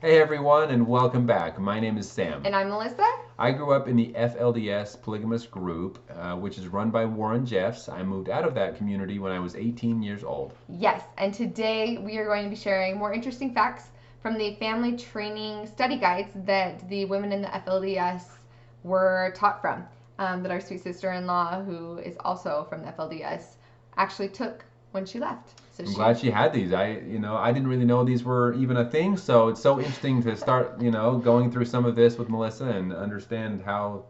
Hey everyone, and welcome back. My name is Sam. And I'm Melissa. I grew up in the FLDS Polygamous group, which is run by Warren Jeffs. I moved out of that community when I was 18 years old. Yes, and today we are going to be sharing more interesting facts from the family training study guides that the women in the FLDS were taught from. That our sweet sister-in-law, who is also from the FLDS, actually took when she left. I'm glad she had these. I didn't really know these were even a thing, so it's so interesting to start, going through some of this with Melissa and understand how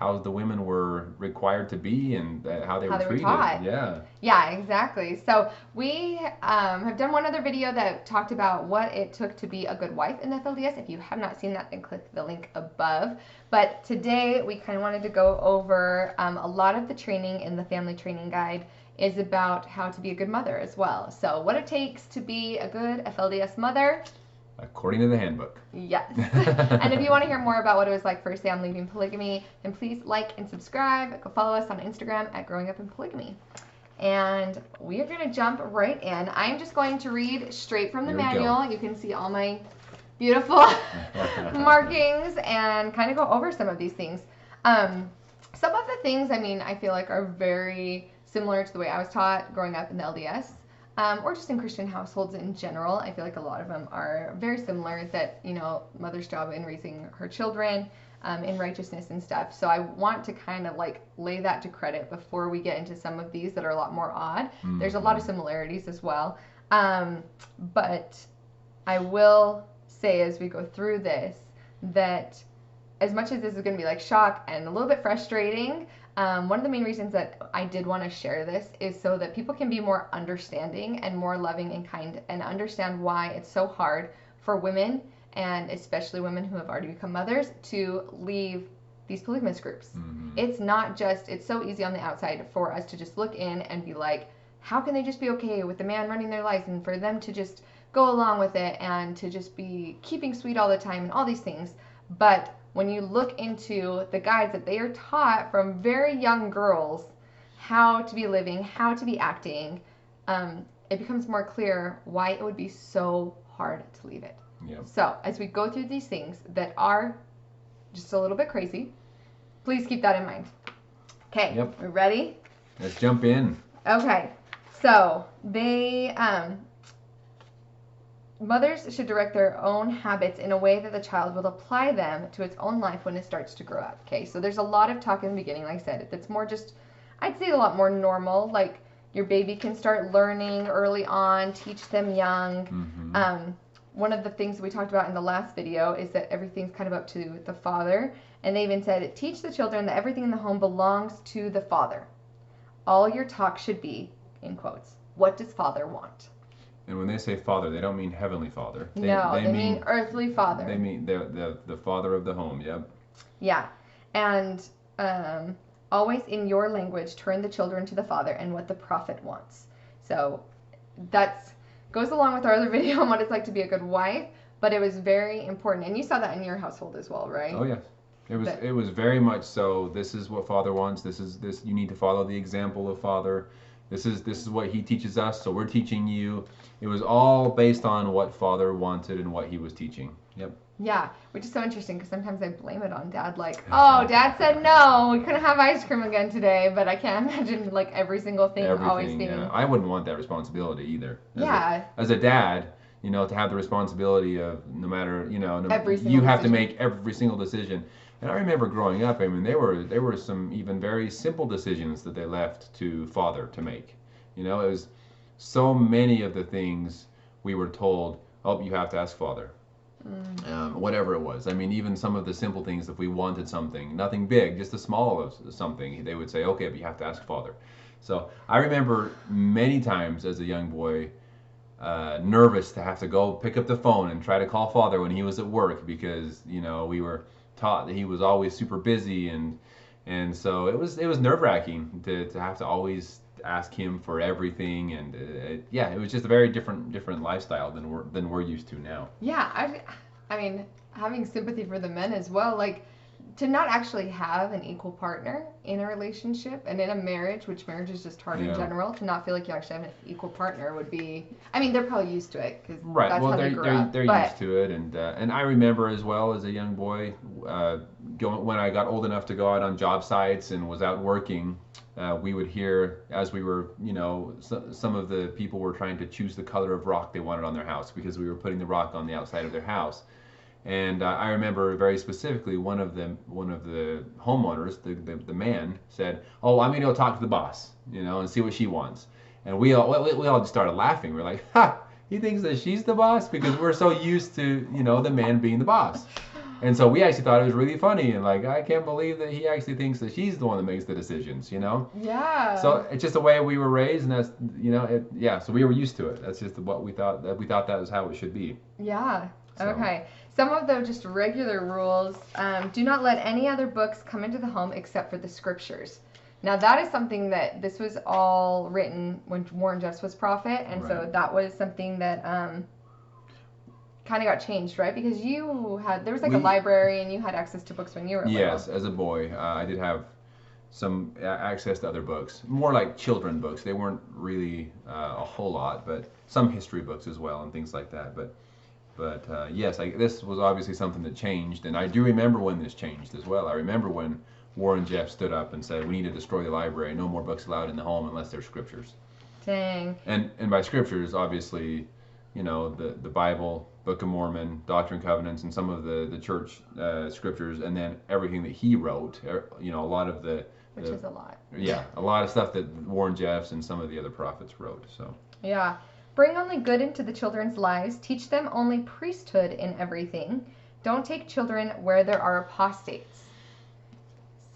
the women were required to be and how they were treated. Taught. Yeah. Yeah, exactly. So we have done one other video that talked about what it took to be a good wife in the FLDS. If you have not seen that, then click the link above. But today we kind of wanted to go over a lot of the training in the family training guide is about how to be a good mother as well. So what it takes to be a good FLDS mother. According to the handbook. Yes. And if you want to hear more about what it was like for Sam leaving polygamy, then please like and subscribe. Go follow us on Instagram at growingupinpolygamy. And we are going to jump right in. I'm just going to read straight from the manual. You can see all my beautiful markings and kind of go over some of these things. Some of the things, I feel like are very similar to the way I was taught growing up in the LDS. Or just in Christian households in general. I feel like a lot of them are very similar, that, mother's job in raising her children in righteousness and stuff. So I want to kind of like lay that to credit before we get into some of these that are a lot more odd. Mm-hmm. There's a lot of similarities as well. But I will say as we go through this that as much as this is going to be like shock and a little bit frustrating, one of the main reasons that I did want to share this is so that people can be more understanding and more loving and kind and understand why it's so hard for women, and especially women who have already become mothers, to leave these polygamous groups. Mm-hmm. It's so easy on the outside for us to just look in and be like, how can they just be okay with the man running their lives and for them to just go along with it and to just be keeping sweet all the time and all these things. But when you look into the guides that they are taught from very young girls how to be living, how to be acting, it becomes more clear why it would be so hard to leave it. Yep. So as we go through these things that are just a little bit crazy, please keep that in mind. Okay, yep. We're ready? Let's jump in. Okay, so they... mothers should direct their own habits in a way that the child will apply them to its own life when it starts to grow up. Okay, so there's a lot of talk in the beginning, like I said, that's more just, I'd say a lot more normal, like your baby can start learning early on, teach them young. Mm-hmm. One of the things we talked about in the last video is that everything's kind of up to the father, and they even said, teach the children that everything in the home belongs to the father. All your talk should be, in quotes, what does father want? And when they say father, they don't mean heavenly father. They mean earthly father. They mean the father of the home, yep. Yeah. And always in your language, turn the children to the father and what the prophet wants. So that goes along with our other video on what it's like to be a good wife, but it was very important. And you saw that in your household as well, right? Oh, yes. It was very much so. This is what father wants. You need to follow the example of father. This is what he teaches us, so we're teaching you. It was all based on what father wanted and what he was teaching. Yep. Yeah, which is so interesting because sometimes I blame it on dad, like, oh, dad said no, we couldn't have ice cream again today, but I can't imagine like every single thing always being. Yeah. I wouldn't want that responsibility either. As a dad, to have the responsibility of no matter, you have to make every single decision. And I remember growing up, there were some even very simple decisions that they left to father to make. It was so many of the things we were told, oh, you have to ask father. Whatever it was. Even some of the simple things, if we wanted something, nothing big, just a small of something, they would say, okay, but you have to ask father. So I remember many times as a young boy, nervous to have to go pick up the phone and try to call father when he was at work because, we were taught that he was always super busy, and so it was nerve-wracking to have to always ask him for everything, and it was just a very different lifestyle than we're used to now. Yeah, I mean having sympathy for the men as well, like to not actually have an equal partner in a relationship and in a marriage, which marriage is just hard in general, to not feel like you actually have an equal partner would be, I mean, they're probably used to it because that's how they grew up. They're used to it, and I remember as well as a young boy, when I got old enough to go out on job sites and was out working, we would hear as we were, some of the people were trying to choose the color of rock they wanted on their house because we were putting the rock on the outside of their house. And I remember very specifically one of the homeowners, the man, said, "Oh, I'm going to go talk to the boss, and see what she wants." And we all just started laughing. We're like, "Ha! He thinks that she's the boss," because we're so used to the man being the boss. And so we actually thought it was really funny, and like, I can't believe that he actually thinks that she's the one that makes the decisions, Yeah. So it's just the way we were raised, and that's So we were used to it. That's just what we thought that was how it should be. Yeah. So. Okay. Some of the just regular rules, do not let any other books come into the home except for the scriptures. Now that is something that this was all written when Warren Jeffs was prophet, and so that was something that kind of got changed, right? Because there was a library and you had access to books when you were little. Yes, as a boy, I did have some access to other books, more like children books. They weren't really a whole lot, but some history books as well and things like that. But yes, this was obviously something that changed, and I do remember when this changed as well. I remember when Warren Jeffs stood up and said, "We need to destroy the library. No more books allowed in the home unless they're scriptures." Dang. And by scriptures, obviously, the Bible, Book of Mormon, Doctrine and Covenants, and some of the church scriptures, and then everything that he wrote. A lot of which is a lot. Yeah, a lot of stuff that Warren Jeffs and some of the other prophets wrote. So. Yeah. Bring only good into the children's lives. Teach them only priesthood in everything. Don't take children where there are apostates.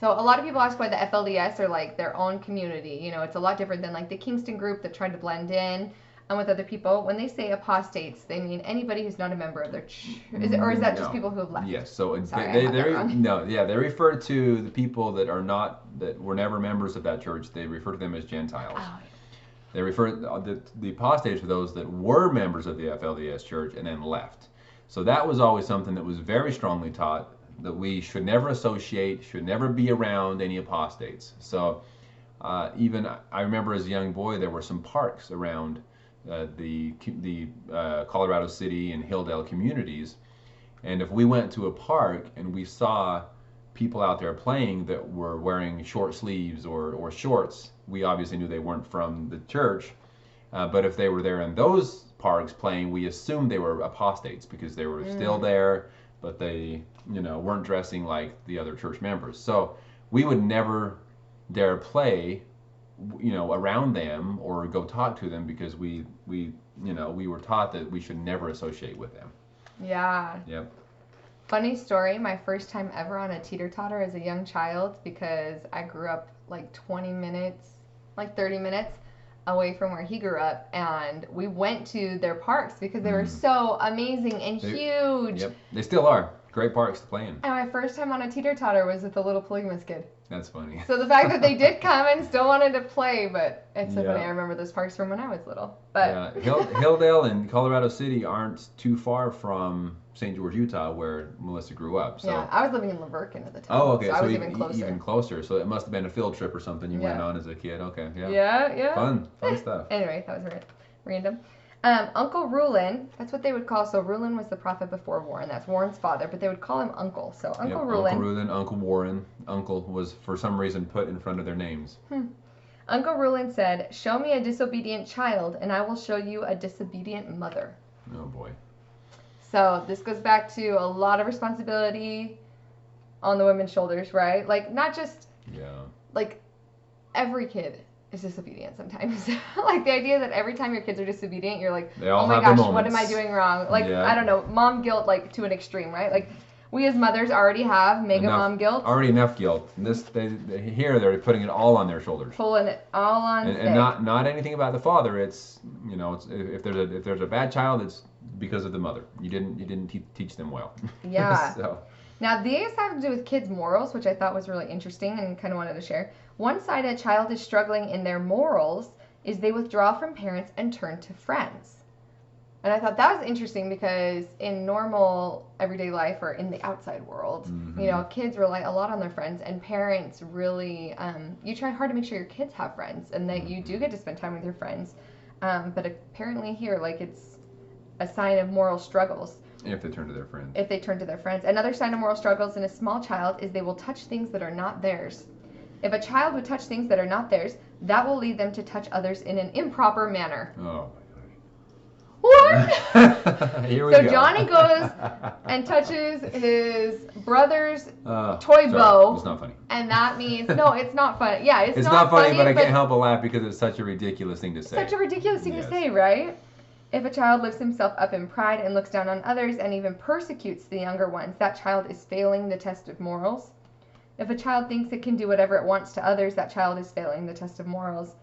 So a lot of people ask why the FLDS are like their own community. It's a lot different than like the Kingston group that tried to blend in and with other people. When they say apostates, they mean anybody who's not a member of their church. Is that just people who have left? Yes. So they refer to the people that were never members of that church. They refer to them as Gentiles. Oh, yeah. They refer the apostates to those that were members of the FLDS church and then left. So that was always something that was very strongly taught, that we should never associate, should never be around any apostates. So even I remember as a young boy, there were some parks around the Colorado City and Hilldale communities, and if we went to a park and we saw people out there playing that were wearing short sleeves or shorts, we obviously knew they weren't from the church. But if they were there in those parks playing, we assumed they were apostates because they were still there, but they weren't dressing like the other church members. So we would never dare play around them or go talk to them because we were taught that we should never associate with them. Yeah. Yep. Funny story, my first time ever on a teeter-totter as a young child, because I grew up like 30 minutes away from where he grew up, and we went to their parks because they were so amazing and huge. Yep, they still are. Great parks to play in. And my first time on a teeter-totter was with a little polygamous kid. That's funny. So the fact that they did come and still wanted to play, but it's so funny. I remember those parks from when I was little. But Hilldale and Colorado City aren't too far from St. George, Utah, where Melissa grew up. So. Yeah, I was living in Laverkin at the time. Oh, okay. So I was even closer. Even closer. So it must have been a field trip or something you went on as a kid. Okay, yeah. Yeah. Fun stuff. Anyway, that was random. Uncle Rulin, that's what they would call. So Rulin was the prophet before Warren. That's Warren's father, but they would call him Uncle. So Uncle Rulin. Uncle Rulin, Uncle Warren. Uncle was for some reason put in front of their names. Uncle Rulin said, "Show me a disobedient child, and I will show you a disobedient mother." Oh boy. So this goes back to a lot of responsibility on the women's shoulders, right? Like not just like every kid is disobedient sometimes. Like the idea that every time your kids are disobedient, you're like, oh my gosh, what am I doing wrong? Like, I don't know, mom guilt like to an extreme, right? Like we as mothers already have mom guilt. Already enough guilt. Here they're putting it all on their shoulders. Pulling it all on and not anything about the father. It's it's if there's a bad child, it's because of the mother. You didn't teach them well. Yeah. So. Now these have to do with kids' morals, which I thought was really interesting and kind of wanted to share. One side a child is struggling in their morals is they withdraw from parents and turn to friends. And I thought that was interesting because in normal everyday life or in the outside world, Mm-hmm. you know, kids rely a lot on their friends, and parents really, you try hard to make sure your kids have friends and that you do get to spend time with your friends. But apparently here, like, it's a sign of moral struggles. If they turn to their friends. If they turn to their friends. Another sign of moral struggles in a small child is they will touch things that are not theirs. If a child would touch things that are not theirs, that will lead them to touch others in an improper manner. Oh. What? Here we go. So Johnny goes and touches his brother's toy bow. It's not funny. And that means, no, it's not funny. Yeah, it's not funny, but I can't help but laugh because it's such a ridiculous thing to say. Such a ridiculous thing to say, right? If a child lifts himself up in pride and looks down on others and even persecutes the younger ones, that child is failing the test of morals. If a child thinks it can do whatever it wants to others, that child is failing the test of morals.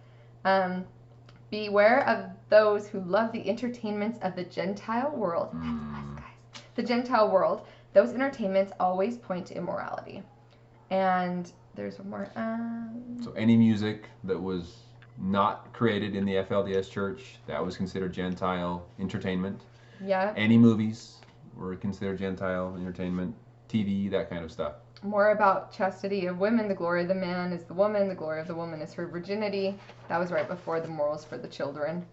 Beware of those who love the entertainments of the Gentile world. That's us, guys. The Gentile world. Those entertainments always point to immorality. And there's one more. So any music that was not created in the FLDS church, that was considered Gentile entertainment. Yeah. Any movies were considered Gentile entertainment. TV, that kind of stuff. More about chastity of women. The glory of the man is the woman. The glory of the woman is her virginity. That was right before the morals for the children.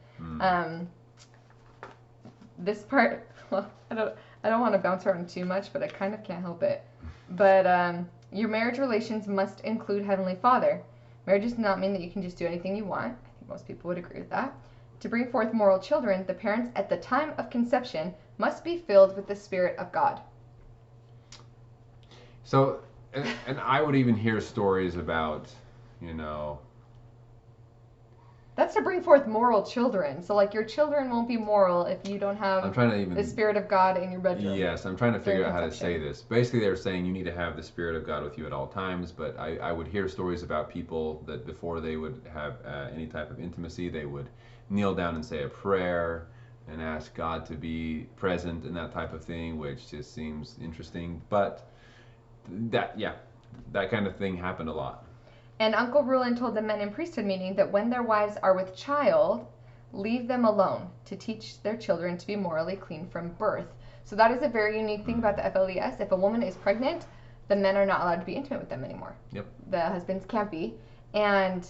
This part, well, I don't want to bounce around too much, but I kind of can't help it. But your marriage relations must include Heavenly Father. Marriage does not mean that you can just do anything you want. I think most people would agree with that. To bring forth moral children, the parents at the time of conception must be filled with the Spirit of God. So, and I would even hear stories about, you know... That's to bring forth moral children. So, like, your children won't be moral if you don't have the Spirit of God in your bedroom. Yes, I'm trying to figure out how to say this. Basically, they're saying you need to have the Spirit of God with you at all times, but I would hear stories about people that before they would have any type of intimacy, they would kneel down and say a prayer and ask God to be present and that type of thing, which just seems interesting. But... that kind of thing happened a lot. And Uncle Rulin told the men in priesthood meeting that when their wives are with child, leave them alone to teach their children to be morally clean from birth. So that is a very unique thing about the FLDS. If a woman is pregnant, the men are not allowed to be intimate with them anymore. Yep. The husbands can't be. And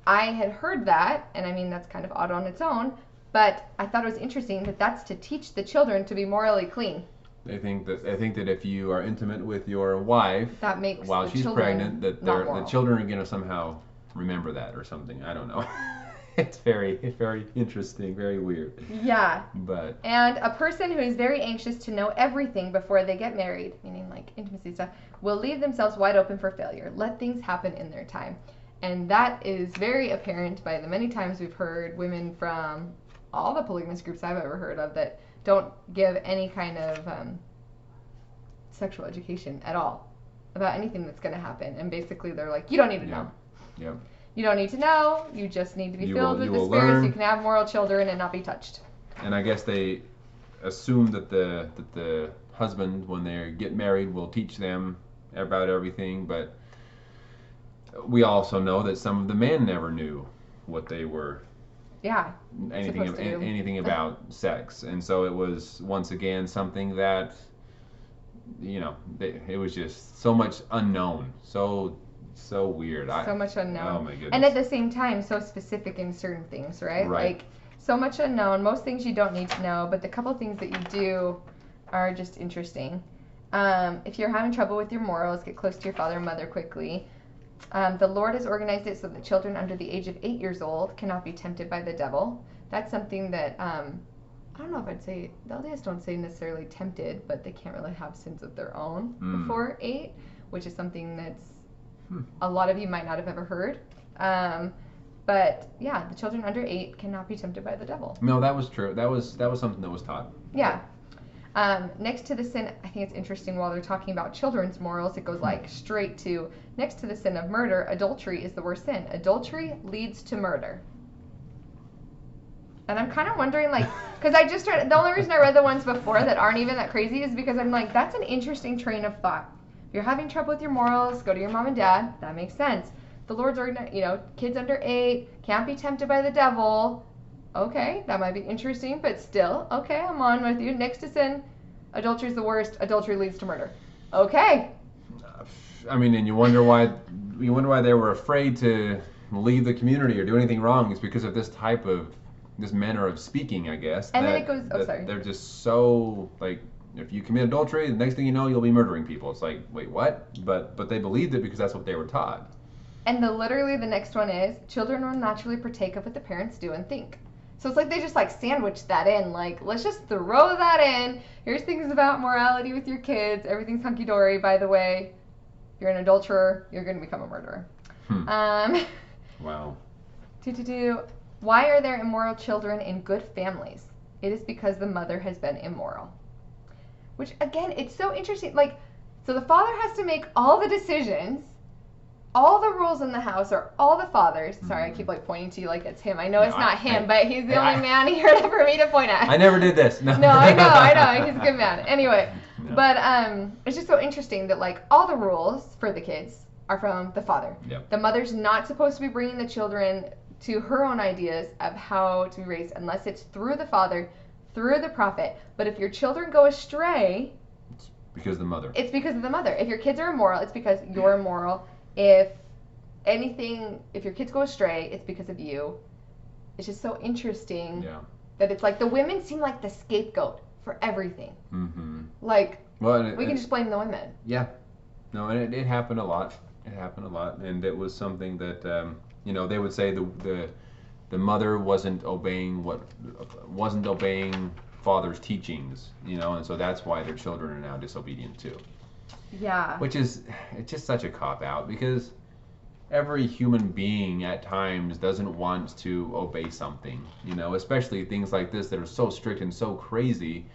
I had heard that, and I mean that's kind of odd on its own, but I thought it was interesting that that's to teach the children to be morally clean. They think that if you are intimate with your wife that makes while she's pregnant, that the children are going to somehow remember that or something. I don't know. It's very interesting, very weird. Yeah. But and a person who is very anxious to know everything before they get married, meaning like intimacy stuff, will leave themselves wide open for failure. Let things happen in their time. And that is very apparent by the many times we've heard women from all the polygamous groups I've ever heard of that don't give any kind of sexual education at all about anything that's going to happen. And basically they're like, you don't need to know. Yeah. You don't need to know. You just need to be filled with the Spirit so you can have moral children and not be touched. And I guess they assume that the husband, when they get married, will teach them about everything. But we also know that some of the men never knew what they were... anything about sex, and so it was once again something that, you know, it was just so much unknown, so weird. So much unknown. Oh my goodness. And at the same time, so specific in certain things, right? Like so much unknown. Most things you don't need to know, but the couple things that you do are just interesting. If you're having trouble with your morals, get close to your father and mother quickly. The Lord has organized it so that children under the age of 8 years old cannot be tempted by the devil. That's something that, I don't know if I'd say, the LDS don't say necessarily tempted, but they can't really have sins of their own before 8, which is something that's a lot of you might not have ever heard. But yeah, the children under 8 cannot be tempted by the devil. No, that was true. That was something that was taught. Yeah. Next to the sin, I think it's interesting while they're talking about children's morals, it goes like straight to, next to the sin of murder, adultery is the worst sin. Adultery leads to murder. And I'm kind of wondering, like, because I just read, the only reason I read the ones before that aren't even that crazy is because I'm like, that's an interesting train of thought. If you're having trouble with your morals, go to your mom and dad. That makes sense. The Lord's organized, you know, kids under 8 can't be tempted by the devil. Okay, that might be interesting, but still, okay, I'm on with you. Next to sin, adultery is the worst. Adultery leads to murder. Okay. I mean, and you wonder why they were afraid to leave the community or do anything wrong. It's because of this manner of speaking, I guess. And then it goes. Oh, sorry. They're just so like, if you commit adultery, the next thing you know, you'll be murdering people. It's like, wait, what? But they believed it because that's what they were taught. And literally the next one is, children will naturally partake of what the parents do and think. So it's like they just like sandwich that in, like, let's just throw that in. Here's things about morality with your kids. Everything's hunky-dory, by the way. If you're an adulterer, you're going to become a murderer. Wow. Why are there immoral children in good families? It is because the mother has been immoral. Which, again, it's so interesting. Like, so the father has to make all the decisions. All the rules in the house are all the father's. Sorry, I keep like pointing to you like it's him. I know it's not him, but he's the only man here for me to point at. I never did this. No, no I know. He's a good man. Anyway, no. But it's just so interesting that like all the rules for the kids are from the father. Yep. The mother's not supposed to be bringing the children to her own ideas of how to be raised unless it's through the father, through the prophet. But if your children go astray, it's because of the mother. It's because of the mother. If your kids are immoral, it's because you're immoral. If your kids go astray, it's because of you. It's just so interesting that it's like the women seem like the scapegoat for everything. Mm-hmm. Like, we can just blame the women. Yeah. No, and it happened a lot. It happened a lot. And it was something that, they would say the mother wasn't obeying father's teachings, and so that's why their children are now disobedient too. Yeah. It's just such a cop-out because every human being at times doesn't want to obey something, especially things like this that are so strict and so crazy.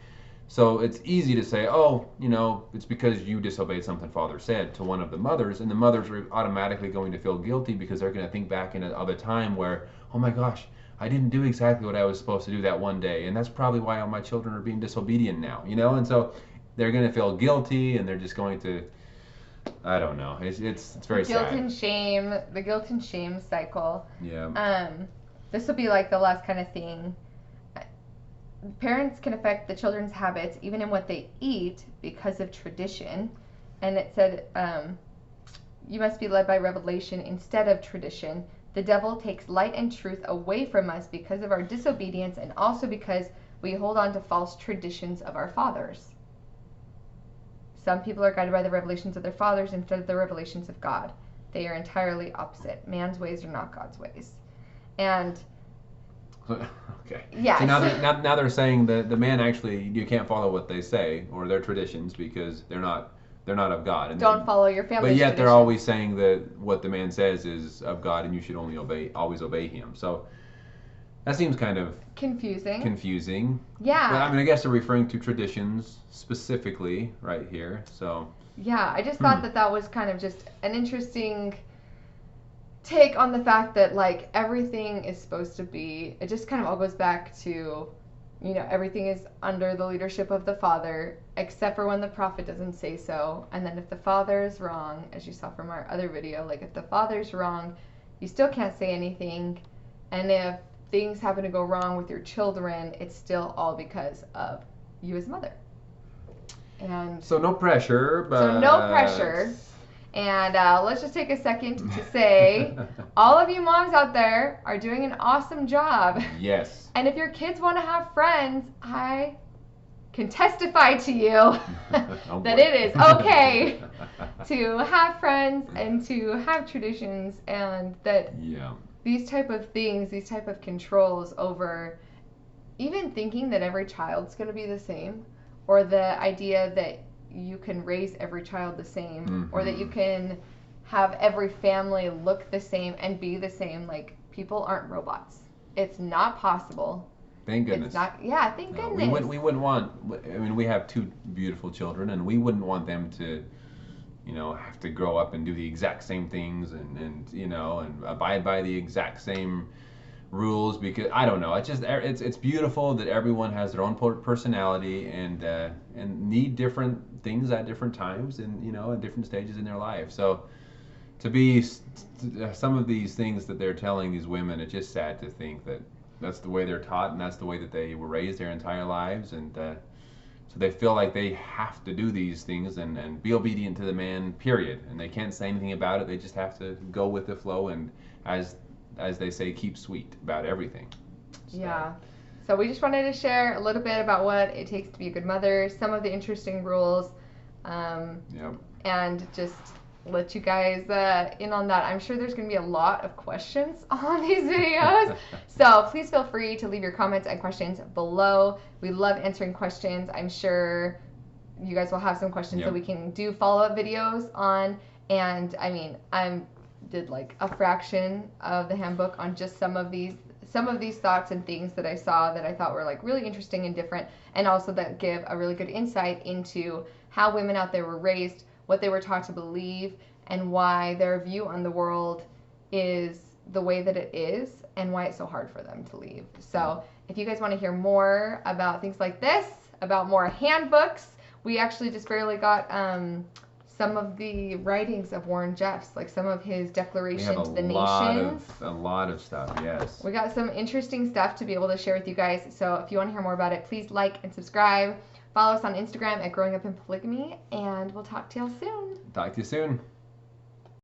So it's easy to say, it's because you disobeyed something father said to one of the mothers, and the mothers are automatically going to feel guilty because they're going to think back of a time where, oh my gosh, I didn't do exactly what I was supposed to do that one day, and that's probably why all my children are being disobedient now, and so they're going to feel guilty, and they're just going to, I don't know. It's very sad. The guilt and shame cycle. Yeah. This will be like the last kind of thing. Parents can affect the children's habits even in what they eat because of tradition. And it said, you must be led by revelation instead of tradition. The devil takes light and truth away from us because of our disobedience and also because we hold on to false traditions of our fathers. Some people are guided by the revelations of their fathers instead of the revelations of God. They are entirely opposite. Man's ways are not God's ways. And okay. Yeah. So now they're saying that the man actually, you can't follow what they say or their traditions because they're not of God. And don't follow your family's But yet traditions. they're always saying that what the man says is of God and you should always obey him. So that seems kind of confusing. Yeah. But I guess they're referring to traditions specifically right here. So. Yeah, I just thought that was kind of just an interesting take on the fact that like everything is supposed to be. It just kind of all goes back to, everything is under the leadership of the father, except for when the prophet doesn't say so. And then if the father is wrong, as you saw from our other video, like if the father's wrong, you still can't say anything. And if things happen to go wrong with your children, it's still all because of you as mother. And so no pressure, And let's just take a second to say, all of you moms out there are doing an awesome job. Yes. And if your kids want to have friends, I can testify to you that it is okay to have friends and to have traditions, and that these type of things, these type of controls over even thinking that every child's going to be the same, or the idea that you can raise every child the same, or that you can have every family look the same and be the same. Like, people aren't robots. It's not possible. Thank goodness. Thank goodness. We wouldn't want, we have two beautiful children, and we wouldn't want them to, have to grow up and do the exact same things and abide by the exact same rules, because I don't know. It's beautiful that everyone has their own personality and need different things at different times and at different stages in their life. So to be some of these things that they're telling these women, it's just sad to think that that's the way they're taught, and that's the way that they were raised their entire lives, and so they feel like they have to do these things and be obedient to the man, period. And they can't say anything about it. They just have to go with the flow and, as they say, keep sweet about everything. So. Yeah. So we just wanted to share a little bit about what it takes to be a good mother, some of the interesting rules, and just let you guys in on that. I'm sure there's going to be a lot of questions on these videos. So please feel free to leave your comments and questions below. We love answering questions. I'm sure you guys will have some questions that we can do follow-up videos on. And I mean, I did like a fraction of the handbook on just some of these thoughts and things that I saw that I thought were like really interesting and different, and also that give a really good insight into how women out there were raised, what they were taught to believe, and why their view on the world is the way that it is, and why it's so hard for them to leave. So if you guys want to hear more about things like this, about more handbooks, we actually just barely got some of the writings of Warren Jeffs, like some of his declaration to the nations. A lot of stuff, yes. We got some interesting stuff to be able to share with you guys. So if you want to hear more about it, please like and subscribe. Follow us on Instagram at growingupinpolygamy, and we'll talk to y'all soon. Talk to you soon.